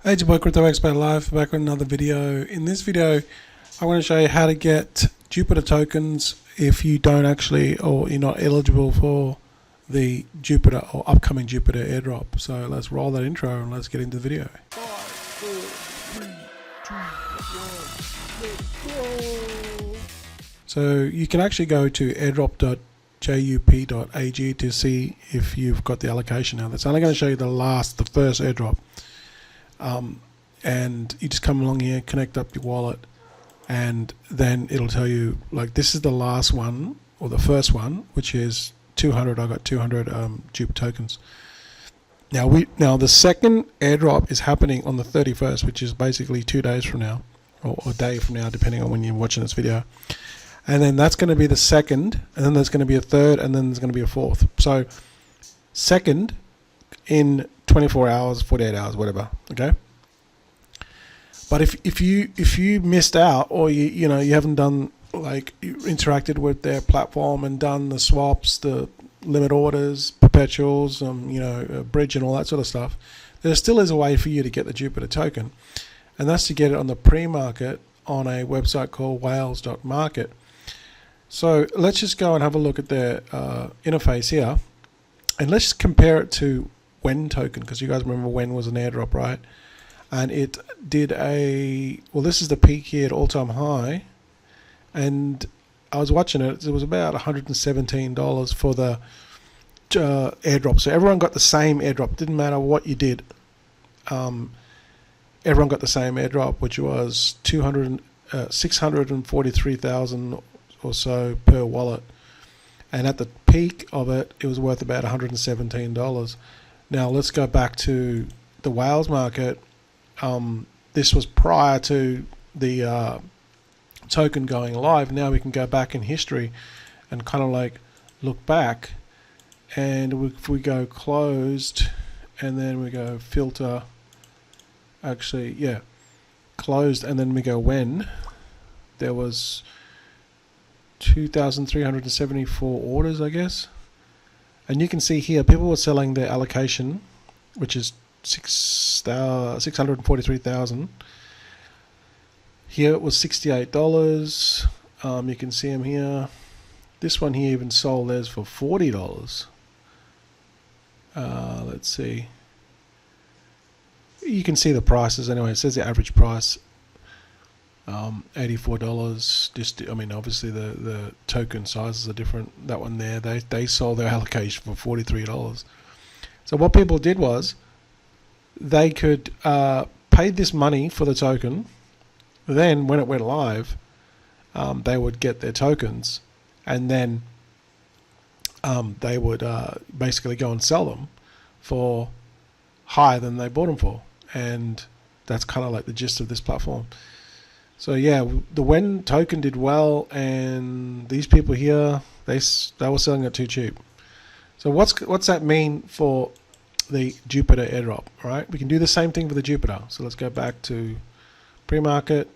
Hey, it's your boy Crypto Expert Live, back with another video. In this video, I want to show you how to get Jupiter tokens if you don't actually, or you're not eligible for the Jupiter or upcoming Jupiter airdrop. So let's roll that intro and let's get into the video. 5, 4, 3, 2, 1, let's go. So you can actually go to airdrop.jup.ag to see if you've got the allocation now. That's only going to show you the first airdrop. And you just come along here, connect up your wallet, and then it'll tell you, like, this is the last one, or the first one, which is 200. I got 200 JUP tokens. Now the second airdrop is happening on the 31st, which is basically 2 days from now, or a day from now, depending on when you're watching this video. And then that's going to be the second, and then there's going to be a third, and then there's going to be a fourth. So second in 24 hours, 48 hours, whatever. Okay. But if you missed out, or you haven't done, like, you interacted with their platform and done the swaps, the limit orders, perpetuals, bridge and all that sort of stuff, there still is a way for you to get the Jupiter token, and that's to get it on the pre-market on a website called whales.market. So let's just go and have a look at their interface here, and let's just compare it to When token, because you guys remember When was an airdrop, right? And it did this is the peak here at all-time high, and I was watching it. It was about $117 for the airdrop. So everyone got the same airdrop. Didn't matter what you did. Everyone got the same airdrop, which was 643,000 or so per wallet. And at the peak of it, it was worth about $117. Now let's go back to the Whales market. This was prior to the token going live. Now we can go back in history and kind of like look back, and if we go closed and then we go filter, closed, and then we go when, there was 2,374 orders, I guess. And you can see here people were selling their allocation, which is 643,000. Here it was $68. You can see them here. This one here even sold theirs for $40. Let's see. You can see the prices anyway. It says the average price, $84. Obviously the token sizes are different. That one there, they sold their allocation for $43. So what people did was, they could pay this money for the token. Then when it went live, they would get their tokens, and then they would basically go and sell them for higher than they bought them for. And that's kind of like the gist of this platform. So yeah, the When token did well, and these people here, they were selling it too cheap. So what's that mean for the Jupiter airdrop? All right, we can do the same thing for the Jupiter. So let's go back to pre-market.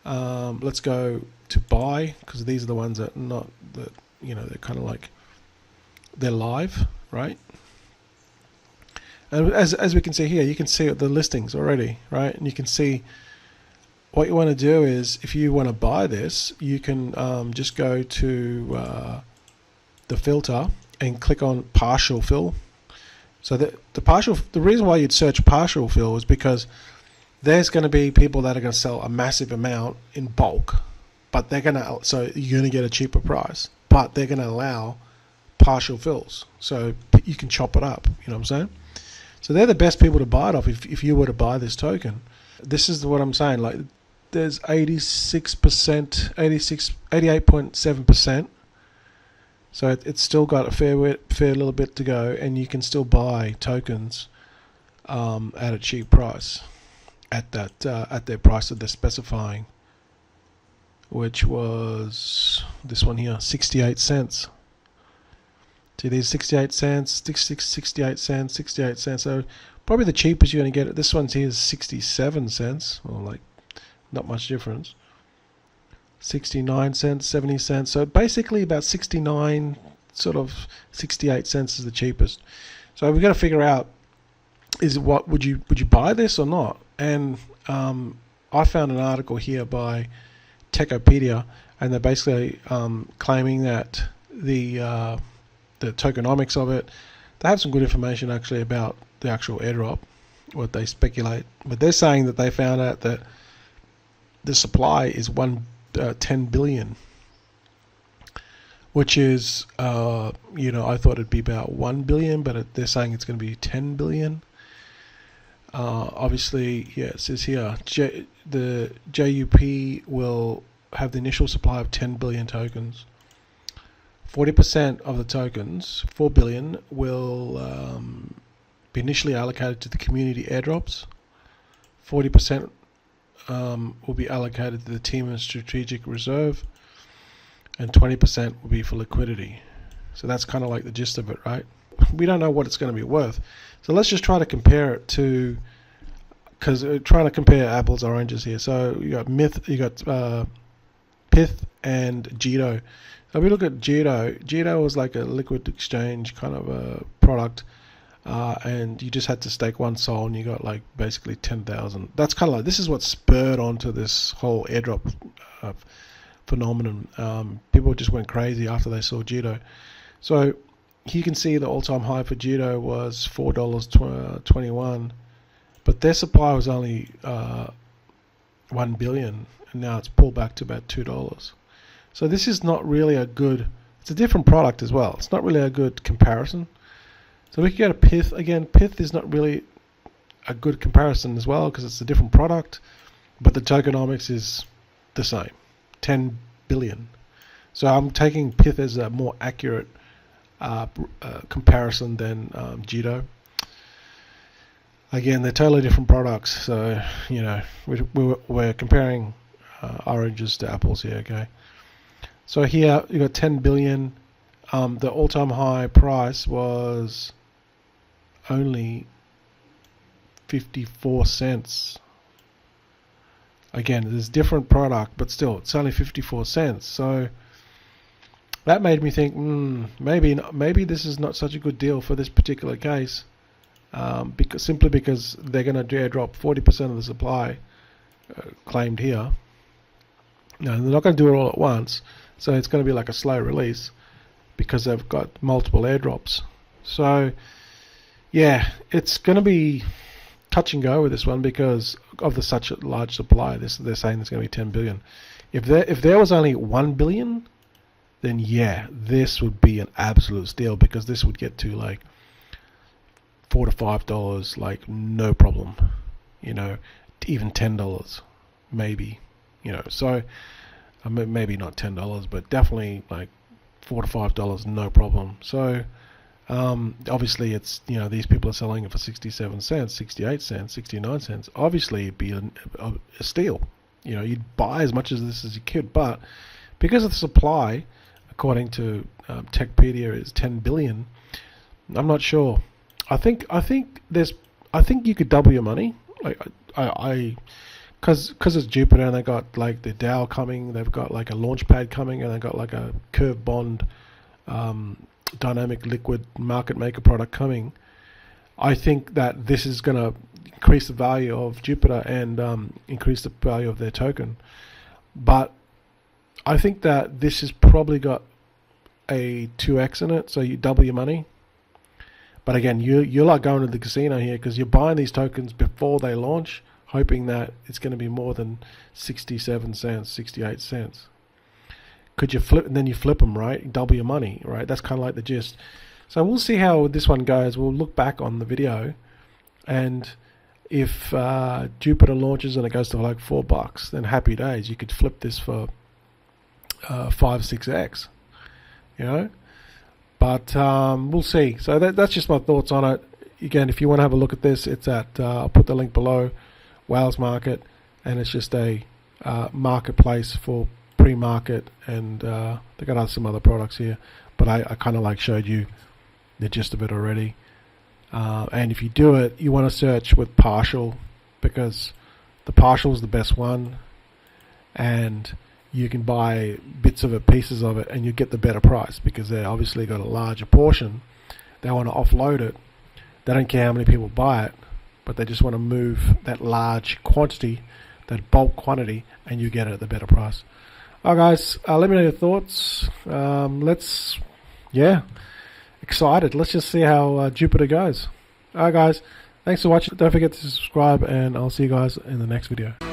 Let's go to buy, because these are the ones that they're kind of like, they're live, right? And as we can see here, you can see the listings already, right? And you can see what you want to do is, if you want to buy this, you can just go to the filter and click on partial fill. So the reason why you'd search partial fill is because there's going to be people that are going to sell a massive amount in bulk, but you're going to get a cheaper price, but they're going to allow partial fills, so you can chop it up. You know what I'm saying? So they're the best people to buy it off if you were to buy this token. This is what I'm saying. Like, there's 88.7%. So it's still got a fair little bit to go, and you can still buy tokens at a cheap price, at their price that they're specifying, which was this one here, 68 cents. See, these 68 cents, 68 cents, 68 cents. So probably the cheapest you're going to get it. This one's here is 67 cents, or like not much difference. 69 cents, 70 cents. So basically about 69, sort of 68 cents is the cheapest. So we've got to figure out is what would you buy this or not? And I found an article here by Techopedia, and they're basically claiming that the tokenomics of it. They have some good information actually about the actual airdrop, what they speculate, but they're saying that they found out that the supply is 10 billion, which is you know, I thought it'd be about 1 billion, but they're saying it's going to be 10 billion. Obviously, yeah, it says here the JUP will have the initial supply of 10 billion tokens. 40% of the tokens, 4 billion, will be initially allocated to the community airdrops. 40% will be allocated to the team and strategic reserve, and 20% will be for liquidity. So that's kind of like the gist of it, right? We don't know what it's going to be worth. So let's just try to compare it to, because we're trying to compare apples and oranges here. So you got Pith and Jito. So if we look at Jito was like a liquid exchange kind of a product, and you just had to stake one soul and you got like basically 10,000. That's kind of like, this is what spurred onto this whole airdrop phenomenon. People just went crazy after they saw Jito. So you can see the all-time high for Jito was $4.21, but their supply was only 1 billion, and now it's pulled back to about $2. So this is not really a good, it's a different product as well. It's not really a good comparison. So we could go to Pith. Again, Pith is not really a good comparison as well because it's a different product, but the tokenomics is the same, 10 billion. So I'm taking Pith as a more accurate comparison than Jito. Again, they're totally different products, so you know we're comparing oranges to apples here. Okay, so here you got 10 billion. The all-time high price was only 54 cents. Again, there's different product, but still, it's only 54 cents. So that made me think, maybe this is not such a good deal for this particular case, simply because they're going to airdrop 40% of the supply claimed here. Now, they're not going to do it all at once, so it's going to be like a slow release because they've got multiple airdrops. So, yeah, it's going to be touch and go with this one because of such a large supply. They're saying there's going to be 10 billion. If there was only 1 billion, then yeah, this would be an absolute steal because this would get to like $4 to $5, like no problem. You know, even $10, maybe. You know, so maybe not $10, but definitely like $4 to $5, no problem. So obviously it's, you know, these people are selling it for 67 cents, 68 cents, 69 cents. Obviously it'd be a steal. You know, you'd buy as much of this as you could, but because of the supply, according to Techpedia, is 10 billion. I'm not sure. I think you could double your money. Like because it's Jupiter and they got like the DAO coming, they've got like a launch pad coming, and they got like a curve bond dynamic liquid market maker product coming. I think that this is going to increase the value of Jupiter and increase the value of their token. But I think that this has probably got a 2x in it, so you double your money. But again, you're like going to the casino here because you're buying these tokens before they launch, hoping that it's going to be more than 67 cents, 68 cents. Could you flip, and then you flip them, right? Double your money, right? That's kind of like the gist. So we'll see how this one goes. We'll look back on the video, and if Jupiter launches and it goes to like $4, then happy days. You could flip this for 5-6x, you know. But we'll see. So that's just my thoughts on it. Again, if you want to have a look at this, it's at I'll put the link below, Whales Market, and it's just a marketplace for pre-market, and they got some other products here, but I kind of like showed you the gist of it already. And if you do it, you want to search with partial, because the partial is the best one, and you can buy bits of it, pieces of it, and you get the better price because they obviously got a larger portion. They want to offload it. They don't care how many people buy it. but they just want to move that large quantity, that bulk quantity, and you get it at the better price. Alright guys, let me know your thoughts. Excited. Let's just see how Jupiter goes. Alright guys, thanks for watching. Don't forget to subscribe, and I'll see you guys in the next video.